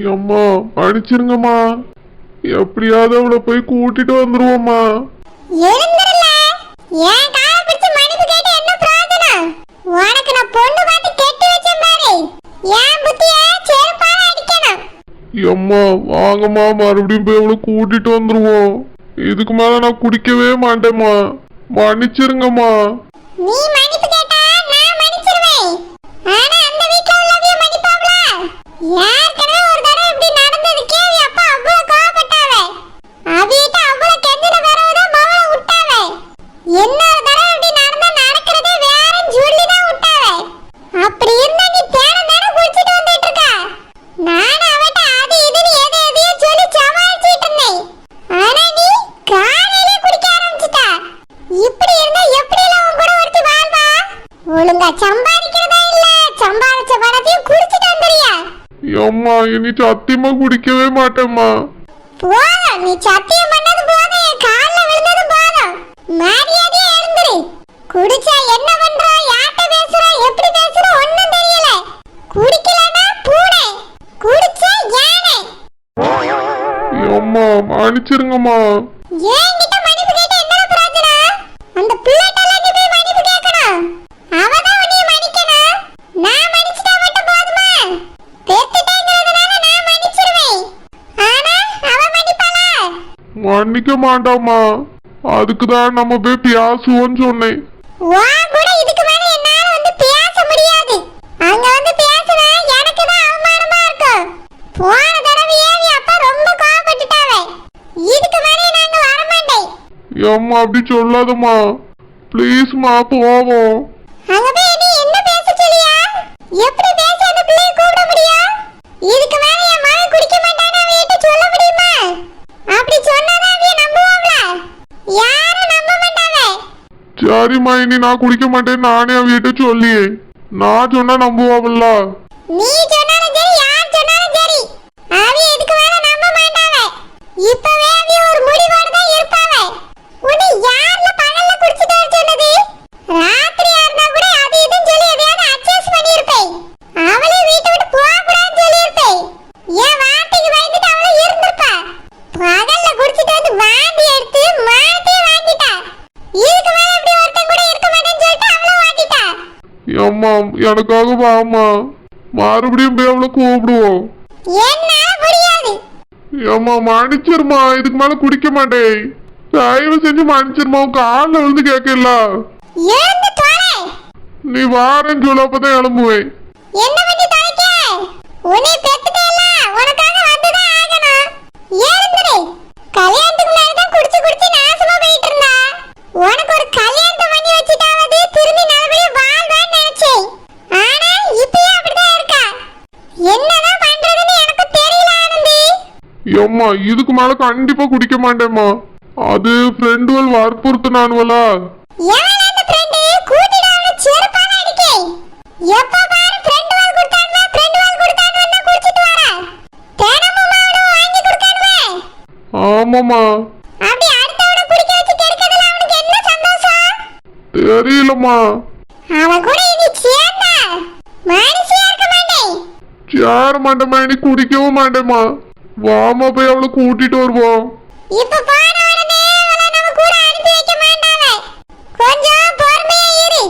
அம்மா மன்னிச்சிருங்கம்மா. எப்படியாவது அவளை போய் கூட்டிட்டு வந்துருவோம்மா. எழுந்திரல. ஏன் கால பிடிச்சு மன்னிப்பு கேட்டு என்ன பிரயோஜனம்? உனக்கு நான் பொண்ணு பார்த்து கெட்டி வச்சேன் பாரு. ஏன் புத்திய செருப்பால அடிக்கணும். அம்மா வாங்கம்மா, மறுபடியும் போய் அவளை கூட்டிட்டு வந்துருவோம். இதுக்கு மேல நான் குடிக்கவே மாட்டேம்மா. மன்னிச்சிருங்கம்மா. நீ மன்னிப்பு கேட்டா நான் மன்னிச்சிருவேன். ஆனா அந்த வீட்ல உள்ளவங்க மன்னிப்பாங்களா? ஏற்கனவே ஒரு தடவை இப்படி நடந்ததுக்கே அப்பா அவ்வளவு கோவப்பட்டாவ. அவிட்ட அவ்வளவு கெஞ்சின பிறகுதான் மவளை விட்டாவ. இன்னொரு தடவை இப்படி நடந்தா நடக்கிறதே வேறன்னு சொல்லி தான் விட்டாவ. அப்படி இருந்தா நீ தேனம் தானே குடிச்சிட்டு வந்துட்டு இருக்க. நான் அவட்ட அது இதுன்னு எதையோ சொல்லி சமாளிச்சிட்டு இருந்தேன். ஆனா நீ காலையிலே குடிக்க ஆரம்பிச்சிட்ட. இப்படி இருந்தா எப்படி எல்லாம் உன் கூட ஒருத்தி வாழ்வா? ஒழுங்கா சம்பாதிக்கிறதா இல்ல சம்பாதிச்ச பணத்தையும் குடிச்சிட்டு வந்துறியா? அம்மா இனி சத்தியமா குடிக்கவே மாட்டேம்மா. போதும், நீ சத்தியம் பண்ணது போதும், என் கால்ல விழுந்தது போதும். மரியாதையா எழுந்துரு. குடிச்சா என்ன பண்ற, யார்கிட்ட பேசுற, எப்படி பேசுற ஒண்ணும் தெரியல. குடிக்கலனா பூனை, குடிச்சா யானை. அம்மா மன்னிச்சிருங்கம்மா. ஏன் கிட்ட மன்னிப்பு கேட்டு என்ன பிரயோஜனம்? அந்த பிள்ளைட்டால நீ போய் மன்னிப்பு கேட்கணும். அவதான் உன்னை மன்னிக்கணும். நான் மன்னிச்சிட்டா மட்டும் போதுமா? பெத்துட்டேங்கிறதுனால நான் மன்னிச்சிருவேன். ஆனா அவ மன்னிப்பாளா? மன்னிக்க மாட்டாம்மா. அதுக்குதான் நம்ம போய் பேசுவோன்னு சொன்னேன். வா கூட இதுக்கு மேல என்னால வந்து பேச முடியாது. அங்க வந்து பேசினா எனக்கு தான் அவமானமா இருக்கும். போன தடவையே அப்பா ரொம்ப கோவப்பட்டுட்டாவே. இதுக்கு மேல நாங்க வர மாட்டேன். அம்மா அப்படி சொல்லாதம்மா. ப்ளீஸ்மா போவோம். அங்க போய் நீ என்ன பேச சொல்லியா? எப்படி பேச அந்த பிள்ளையை கூப்பிட முடியும்? இதுக்கு மேல என் மகன் குடிக்க மாட்டான்னு அவன்கிட்ட சொல்ல முடியுமா? அப்படி சொன்னாதான் அவன் நம்புவாங்களா? யாரும் நம்ப மாட்டாவே. சரிம்மா, இனி நான் குடிக்க மாட்டேன். நானே வீட்டை சொல்லி நான் சொன்னா நம்புவாங்கல்ல. நீ சொன்னாலும் சரி யார் சொன்னாலும் சரி அவன் இதுக்கு மேல நம்ப மாட்டாவே. இப்பவே அவன் ஒரு முடிவோட தான் இருப்பாவே. உன்னை யார்ல பகல்ல குடிச்சிட்டு வர சொன்னது? ராத்திரியா இருந்தா கூட அது இதுன்னு சொல்லி எதையாவது அட்ஜஸ்ட் பண்ணியிருப்பேன். அவளே வீட்டை விட்டு போகக்கூடாதுன்னு சொல்லியிருப்பேன். என் வார்த்தைக்கு பயந்துட்டு அவளை இருந்திருப்பா. பகல்ல குடிச்சிட்டு வந்து வாந்தி எடுத்து மானத்தையே வாங்கிட்டா. இதுக்கு மேல இப்படி ஒருத்தன் கூட இருக்க மாட்டேன்னு சொல்லிட்டு அவளை வாங்கிட்டா. அம்மா எனக்காக வாம்மா. மறுபடியும் போய் அவளை கூப்பிடுவோம். என்னால முடியாது. அம்மா மன்னிச்சிருமா. இதுக்கு மேல குடிக்க மாட்டேன். தயவு செஞ்சு மன்னிச்சிருமா. உன் காலில் விழுந்து கேட்கல. எழுந்து தொலை. நீ வாரேன்னு சொல்ல அப்பதான் எழும்புவேன். என்ன பண்ணி தொலைக்க? உன்னை பெத்துட்டேல, உனக்காக வந்துதான் ஆகணும். எழுந்துரு. கல்யாணத்துக்கு முன்னாடி தான் குடிச்சு குடிச்சு நாசமா போயிட்டு இருந்தா. உனக்கு ஒரு கல்யாணத்தை பண்ணி வச்சிட்டாவது திரும்பி நல்லபடியா வாழ்வான்னு நினைச்சேன். ஆனா இப்பயே அப்படிதான் இருக்கா. என்னதான் பண்றதுன்னு எனக்கு தெரியல ஆனந்தி. அம்மா இதுக்கு மேல கண்டிப்பா குடிக்க மாட்டேம்மா. அது ஃப்ரெண்டுகள் வற்புறுத்தினானுவலா. எவன் அந்த ஃப்ரெண்ட்? கூட்டிட்டு அவனை செருப்பால அடிக்கே. எப்ப பாரு ஃப்ரெண்ட் வால் கொடுத்தானே குடிச்சிட்டு வரா. தினமும் அவனும் வாங்கி கொடுக்கணுமே. ஆமாம்மா. அப்படி அடுத்தவனை குடிக்க வச்சு கெடுக்கிறதுல அவனுக்கு என்ன சந்தோஷம்? தெரியலம்மா. அவன் கூட இனி சேர்ந்தா மனுஷியா இருக்க மாட்டேன். சேர மாட்டேம்மா. இனி குடிக்கவும் மாட்டேம்மா. வாமா போய் அவளை கூட்டிட்டு வருவோம். இப்ப போன உடனே அவளை நம்ம கூட அனுப்பி வைக்க மாட்டாவே. கொஞ்சம் பொறுமையா இரு.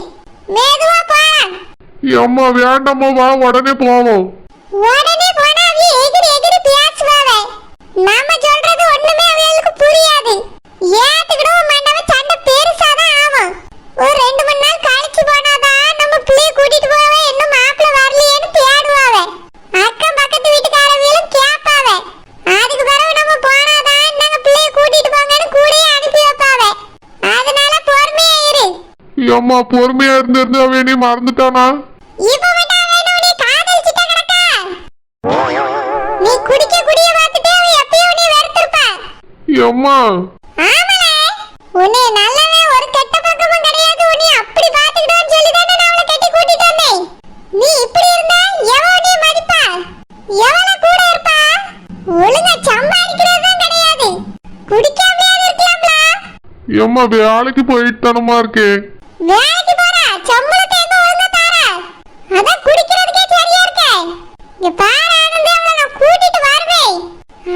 மெதுவா போலாம். அம்மா வேண்டாம்மா, வா உடனே போவோம். உடனே போனா அவ எகிரி பேசுவாவே. நாம சொல்றது ஒண்ணுமே அவங்களுக்கு புரியாது. ஏத்துக்கிடவும் மாட்டாவே. சண்டை பெருசாதான் ஆகும். ஒரு 2 மணி நாள் கழிச்சு போனாதான் நம்ம பிள்ளைய கூட்டிட்டு போவே. இன்னும் மாப்பிள்ள வரலையேன்னு தேடுவாவே. அக்கம் பக்கத்து வீட்டுக்காரங்களும் கேட்பாவே. அதுக்கு பிறகு நம்ம போனாதான் நாங்க பிள்ளைய கூட்டிட்டு போங்கன்னு கூடயே அனுப்பி வைப்பாவே. அதனால பொறுமையா இரு. அம்மா பொறுமையா இருந்து அவன் நீ மறந்துட்டானா? இப்ப மட்டும் அவன் உன்னை காதலிச்சுட்டா கிடக்கா? நீ குடிக்க பார்த்துட்டு அவன் எப்பயும் நீ வெறுத்திருப்பா. அம்மா ஆமாலே, உன்னை நல்லவே ஒரு கெட்ட பக்கமும் கிடையாது. உன்னை அப்படி பாத்துக்கிட்டோன்னு சொல்லி தானே நான் அவளை கட்டி கூட்டிட்டு வந்தேன். நீ இப்படி இருந்தா எவன் நீ மதிப்பா? எவள கூட இருப்பா? ஒழுங்கா சம்பாதிக்கிறதும் கிடையாது. குடிக்காமலே இருக்கலாம்ல. அம்மா வேலைக்கு போயிட்டு தானமா இருக்கேன். வேலைக்கு போறா, சம்பளத்தை எங்க ஒழுங்கா தாரா? அதான் குடிக்கிறதுக்கே சரியா இருக்கே. இங்க பாரு ஆனந்தி, அவளை நான் கூட்டிட்டு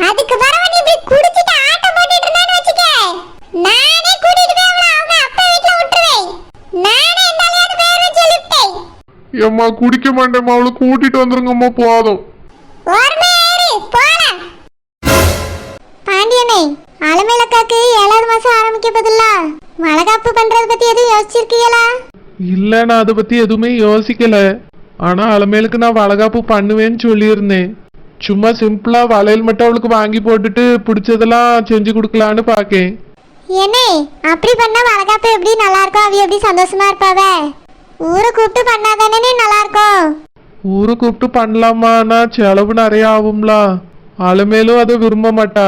அதுக்கு பரவ நீ இப்படி குடிச்சிட்டு ஆட்டம் போட்டுட்டு இருந்தான்னு வச்சுக்க, நானே கூட்டிட்டு போய் அவளை அவங்க அப்பா வீட்ல விட்டுருவேன். நானே இந்த ஆளையாவது பேர் சொல்லிட்டேன். ஏம்மா குடிக்க மாட்டேம்மா, அவளை கூட்டிட்டு வந்துருங்கம்மா போதும். ஓர்மேரி போலாம். பாண்டியனே, அலமேலக்காக்கு 7வது மாசம் ஆரம்பிக்க பதில்ல வளகாப்பு பண்றத பத்தி எதுவும் யோசிச்சிருக்கீங்களா? இல்ல, நான் அதை பத்தி எதுவுமே யோசிக்கல. ஆனா அலமேலுக்கு நான் வளகாப்பு பண்ணுவேன்னு சொல்லியிருந்தேன். சும்மா சிம்பிளா வளையல் மட்டும் அவளுக்கு வாங்கி போட்டுட்டு பிடிச்சதெல்லாம் செஞ்சு கொடுக்கலான்னு பாக்கேன். ஏனே, அப்படி பண்ணா வளகாப்பு எப்படி நல்லா இருக்கும், அவ எப்படி சந்தோஷமா இருப்பாவ? ஊரை கூப்பிட்டு பண்ணாதானே நல்லா இருக்கும். ஊரை கூப்பிட்டு பண்ணலாமான்னா செலவு நிறைய ஆகும்ல. அலமேலும் அதை விரும்ப மாட்டா.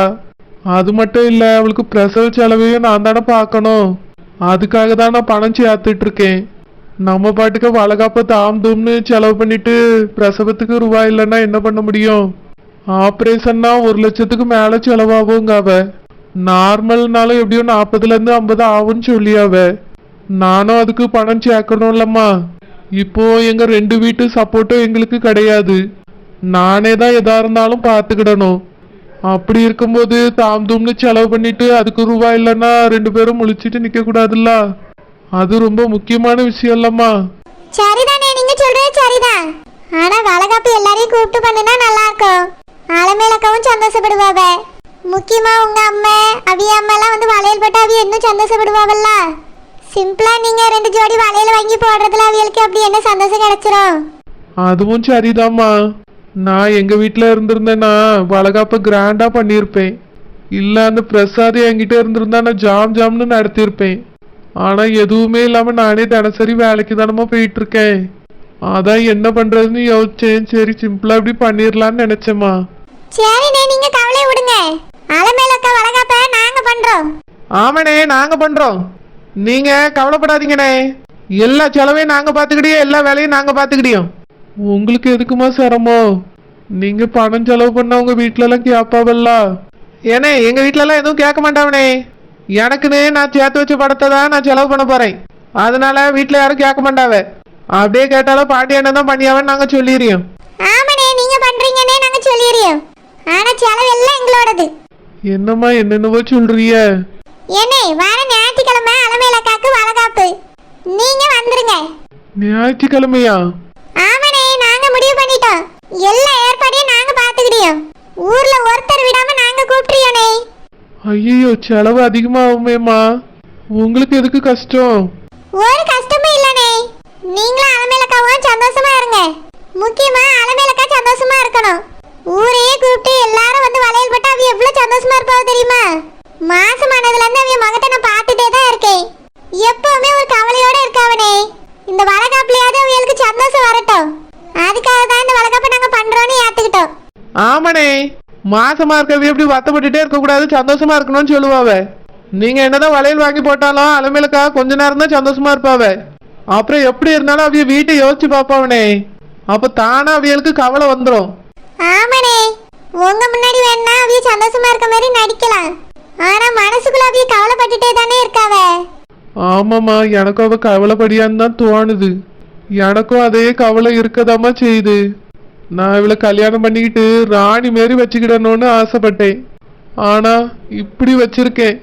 அது மட்டும் இல்ல, அவளுக்கு பிரசவ செலவையும் நான் தானே பார்க்கணும். அதுக்காக தான் நான் பணம் சேர்த்துட்டு இருக்கேன். நம்ம பாட்டுக்கு வளகாப்ப தாம் தூம்னு செலவு பண்ணிட்டு பிரசவத்துக்கு ரூபாய் இல்லைன்னா என்ன பண்ண முடியும்? ஆப்ரேஷன்னா 1 லட்சத்துக்கு மேல செலவாகுங்க. அவ நார்மல்னாலும் எப்படியும் 40லேருந்து 50 ஆகும்னு சொல்லி அவ. நானும் அதுக்கு பணம் சேர்க்கணும்லம்மா. இப்போ எங்க 2 வீட்டு சப்போர்ட்டும் எங்களுக்கு கிடையாது. நானே தான் எதா இருந்தாலும் பார்த்துக்கிடணும். அப்படி இருக்கும்போது தாம் தூம்னு செலவு பண்ணிட்டு அதுக்கு ரூபாய் இல்லைன்னா 2 பேரும் முழிச்சிட்டு நிக்க கூடாதுல்ல. அது ரொம்ப முக்கியமான விஷயம் இல்லம்மா. சரிதானே, நீங்க சொல்றது சரிதான். ஆனா வளகாப்பு எல்லாரையும் கூப்பிட்டு பண்ணுனா நல்லா இருக்கும். அலமேலக்காவும் சந்தோஷப்படுவாவ. முக்கியமா உங்க அம்மா அவிய அம்மா எல்லாம் வந்து வளையல் போட்டு அவிய இன்னும் சந்தோஷப்படுவாவல்ல. சிம்பிளா நீங்க 2 ஜோடி வளையல் வாங்கி போடுறதுல அவியலுக்கு அப்படி என்ன சந்தோஷம் கிடைச்சிரும். அதுவும் சரிதாம்மா. நான் எங்க வீட்டுல இருந்திருந்தேன்னா வளகாப்ப கிராண்டா பண்ணியிருப்பேன். இல்ல அந்த பிரசாத் என்கிட்ட இருந்திருந்தா நான் ஜாம் ஜாம்னு நடத்தியிருப்பேன். ஆனா எதுவுமே இல்லாம நானே தினசரி வேலைக்கு தானமா போயிட்டு இருக்கேன். அதான் என்ன பண்றதுன்னு யோசிச்சேன். சரி சிம்பிளா இப்படி பண்ணிடலான்னு நினைச்சேம்மா. சரிண்ணே, நீங்க கவலை விடுங்க. அலமேலக்கா வளகாப்ப நாங்க பண்றோம். ஆமாண்ணே, நாங்க பண்றோம். நீங்க கவலைப்படாதீங்கண்ணே. எல்லா செலவையும் நாங்க பாத்துக்கிடியோம், எல்லா வேலையும் நாங்க பாத்துக்கிடியோம். உங்களுக்கு எதுக்குமா சிரமம்? நீங்க பணம் செலவு பண்ண உங்க வீட்டுல எல்லாம் கேப்பாவல்ல. ஏனே, எங்க வீட்டுல எல்லாம் எதுவும் கேட்க மாட்டாவனே. எனக்குன்னு நான் சேர்த்து வச்ச படத்தை தான் நான் செலவு பண்ண போறேன். அதனால வீட்டுல யாரும் கேட்க மாட்டாவ. அப்படியே கேட்டாலும் பாட்டி என்ன தான் பண்ணியாவன்னு நாங்க சொல்லிடுறோம். ஆமாண்ணே, நீங்க பண்றீங்கன்னே நாங்க சொல்லிடுறோம். ஆனா செலவு எல்லாம் எங்களோடது. என்னம்மா என்னென்னவோ சொல்றிய? ஏனே, வார ஞாயிற்றுக்கிழமை அலமேலக்காக்கு வளகாப்பு. நீங்க வந்துருங்க. ஞாயிற்றுக்கிழமையா? ஆமாண்ணே, நாங்க முடிவு பண்ணிட்டோம். எல்லா ஏற்பாடையும் நாங்க பாத்துக்கிட்டோம். ஊர்ல ஒருத்தர் விடாம நாங்க கூப்பிட்டுறியோனே. ஐயோ, செலவு அதிகமாகுமேம்மா. உங்களுக்கு எதுக்கு கஷ்டம்? ஒரு கஷ்டமும் இல்லனே. நீங்களும் அலமேலக்காவும் சந்தோஷமா இருங்க. முக்கியமா அலமேலக்கா சந்தோஷமா இருக்கணும். ஊரையே கூப்பிட்டு எல்லாரும் வந்து வளையல் போட்டு அவ எவ்வளவு சந்தோஷமா இருப்பாவ தெரியுமா? மாசமானதுல இருந்து அவ மகத்தை நான் பார்த்துட்டே தான் இருக்கேன். எப்பவுமே ஒரு கவலையோட இருக்காவனே. இந்த வளகாப்புலயாவது அவங்களுக்கு சந்தோஷம் வரட்டும். அதுக்காக தான் இந்த வளகாப்பை நாங்க பண்றோம்னு ஏத்துக்கிட்டோம். ஆமாண்ணே, மாசமா இருக்கவே இப்படி வருத்தப்பட்டுட்டே இருக்க கூடாது, சந்தோஷமா இருக்கணும்னு சொல்லுவாவ. நீங்க என்னதான் வளையல் வாங்கி போட்டாலும் அலமேலுக்கா கொஞ்ச நேரம் தான் சந்தோஷமா இருப்பாவ. அப்புறம் எப்படி இருந்தாலும் அவிய வீட்டை யோசிச்சு பாப்பாவனே. அப்ப தானா அவியலுக்கு கவலை வந்துடும். ஆமாண்ணே, உங்க முன்னாடி வேணா அவிய சந்தோஷமா இருக்க மாதிரி நடிக்கலாம். ஆனா மனசுக்குள்ள அவிய கவலைப்பட்டுட்டே தானே இருக்காவ. ஆமாம்மா, எனக்கும் அவ கவலைப்படியான்னு தான் தோணுது. எனக்கும் அதே கவலை இருக்கதாம்மா செய்யுது. நான் இவளை கல்யாணம் பண்ணிக்கிட்டு ராணி மாரி வச்சுக்கிடணும்னு ஆசைப்பட்டேன். ஆனா இப்படி வச்சிருக்கேன்.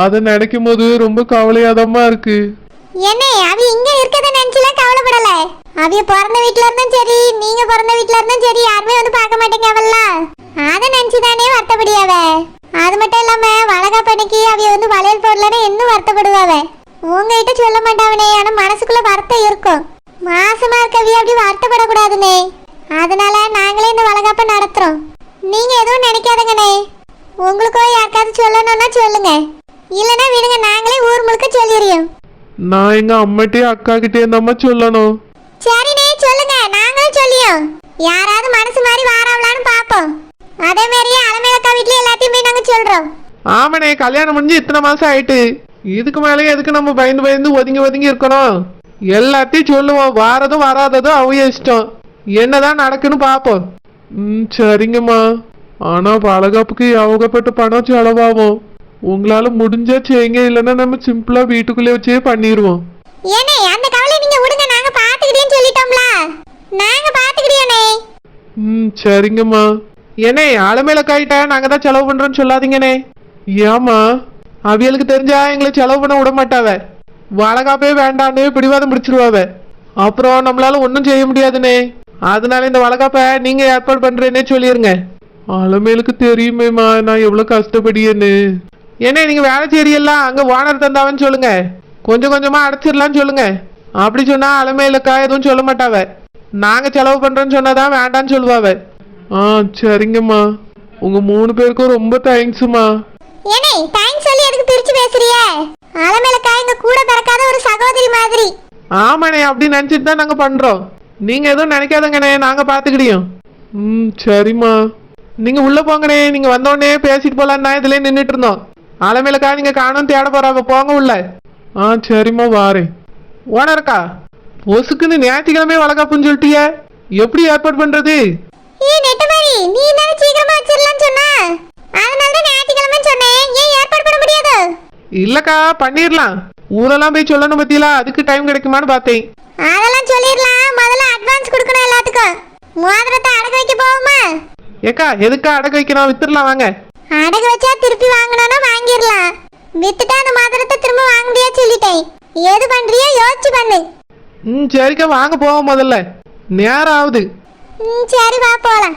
அதை நினைக்கும் போது ரொம்ப கவலையாதம்மா இருக்கு. என்னே, அவ இங்க இருக்கத நினைச்சுல கவலைப்படல. அவிய பிறந்த வீட்ல இருந்தும் சரி, நீங்க பிறந்த வீட்ல இருந்தும் சரி, யாருமே வந்து பார்க்க மாட்டேங்கவல்ல. அதை நினைச்சுதானே வருத்தப்படியாவ. அது மட்டும் இல்லாம வளகாப்பண்ணிக்கு அவிய வந்து வளையல் போடலன்னு இன்னும் வருத்தப்படுவாவ. உங்ககிட்ட சொல்ல மாட்டாவனே, ஆனா மனசுக்குள்ள வருத்தம் இருக்கும். மாசமா இருக்கவிய அப்படி வருத்தப்படக்கூடாதுனே. அதனால நாங்களே இந்த வளகாப்ப நடத்துறோம். நீங்க எதுவும் நினைக்காதங்கண்ணே. உங்களுக்கோ யாருக்காவது சொல்லணும்னா சொல்லுங்க, இல்லைன்னா விடுங்க, நாங்களே ஊர் முழுக்க சொல்லிடுறோம். நான் எங்க அம்மாட்டையும் அக்கா கிட்டே அம்மா சொல்லணும். சரிண்ணே, சொல்லுங்க, நாங்களும் சொல்லியோம். யாராவது மனசு மாதிரி வாராவலான்னு பாப்போம். அதே மாதிரியே அலமேலக்கா வீட்ல எல்லாத்தையும் போய் நாங்க சொல்றோம். ஆமாண்ணே, கல்யாணம் முடிஞ்சு இத்தனை மாசம் ஆயிட்டு. இதுக்கு மேலேயே எதுக்கு நம்ம பயந்து பயந்து ஒதுங்கி ஒதுங்கி இருக்கணும்? எல்லாத்தையும் சொல்லுவோம். வாரதும் வராததும் அவங்க இஷ்டம். என்னதான் நடக்குன்னு பாப்போம். சரிங்கம்மா. ஆனா வளகாப்புக்கு ஏகப்பட்ட பணம் செலவாகும். உங்களால முடிஞ்சா செய்யுங்க, இல்லைன்னா நம்ம சிம்பிளா வீட்டுக்குள்ளே வச்சே பண்ணிடுவோம். ஏனே, அந்த கவலை நீங்க விடுங்க, நாங்க பாத்துக்கிட்டேன்னு சொல்லிட்டோம்ல. நாங்க பாத்துக்கிட்டோனே. சரிங்கம்மா. ஏனே அலமேல காயிட்ட நாங்க தான் செலவு பண்றோம்னு சொல்லாதீங்கண்ணே. ஏமா அவியலுக்கு தெரிஞ்சா எங்களை செலவு பண்ண விட மாட்டாவ. வளகாப்பே வேண்டான்னு பிடிவாதம் பிடிச்சிருவாவ. அப்புறம் நம்மளால ஒன்றும் செய்ய முடியாதுண்ணே. அதனால இந்த வளகாப்ப நீங்க ஏற்பாடு பண்றேன்னே சொல்லிருங்க. அலமேலுக்கு தெரியுமேம்மா நான் எவ்வளவு கஷ்டப்படியேன்னு. ஏன்னா நீங்க வேலை செய்யலாம் அங்க ஓனர் தந்தாவன்னு சொல்லுங்க. கொஞ்சம் கொஞ்சமா அடைச்சிடலான்னு சொல்லுங்க. அப்படி சொன்னா அலமேலுக்கா எதுவும் சொல்ல மாட்டாவ. நாங்க செலவு பண்றோம்னு சொன்னாதான் வேண்டான்னு சொல்லுவாவ. சரிங்கம்மா. உங்க 3 பேருக்கும் ரொம்ப தேங்க்ஸ்மா. ஏனே தேங்க்ஸ் சொல்லி எதுக்கு பிரிச்சு பேசுறியே? அலமேலக்கா எங்க கூட பிறக்காத ஒரு சகோதரி மாதிரி. ஆமாண்ணே அப்படி நினைச்சிட்டு தான் நாங்க பண்றோம். நீங்க எதுவும் நினைக்காதங்கண்ணே, நாங்க பாத்துக்கிடியோம். சரிம்மா. நீங்க உள்ள போங்கண்ணே. நீங்க வந்தோடனே பேசிட்டு போலான்னா இதுல நின்றுட்டு இருந்தோம். அலமேலக்கா நீங்க காணும் தேட போறாங்க, போங்க உள்ள. சரிம்மா வாரேன். ஓனருக்கா பொசுக்குன்னு ஞாயிற்றுக்கிழமை வளகாப்புன்னு சொல்லிட்டிய, எப்படி ஏற்பாடு பண்றது? நெட்டமாரி நீ என்ன சீக்கிரமா வச்சிரலாம்னு சொன்னா, அதனால தான் ஞாயிற்றுக்கிழமைன்னு சொன்னேன். ஏன் ஏற்பாடு பண்ண முடியாது? இல்லக்கா பண்ணிடலாம். ஊரெல்லாம் போய் சொல்லணும் பத்தியில, அதுக்கு டைம் கிடைக்குமான்னு பார்த்தேன். அதெல்லாம் சொல்லிடலாம். முதல்ல அட்வான்ஸ் கொடுக்கணும் எல்லாத்துக்கும். மோதிரத்தை அடகு வைக்க போவோமா? ஏக்கா எதுக்கா அடகு வைக்கணும்? வித்துடலாம் வாங்க. அடகு வச்சா திருப்பி வாங்கணும்னா வாங்கிடலாம். வித்துட்டா அந்த மோதிரத்தை திரும்ப வாங்க முடியாது சொல்லிட்டேன். எது பண்றியோ யோசிச்சு பண்ணு. சரிக்கா வாங்க போவோம். முதல்ல நேரம் ஆகுது. சரி வா போலாம்.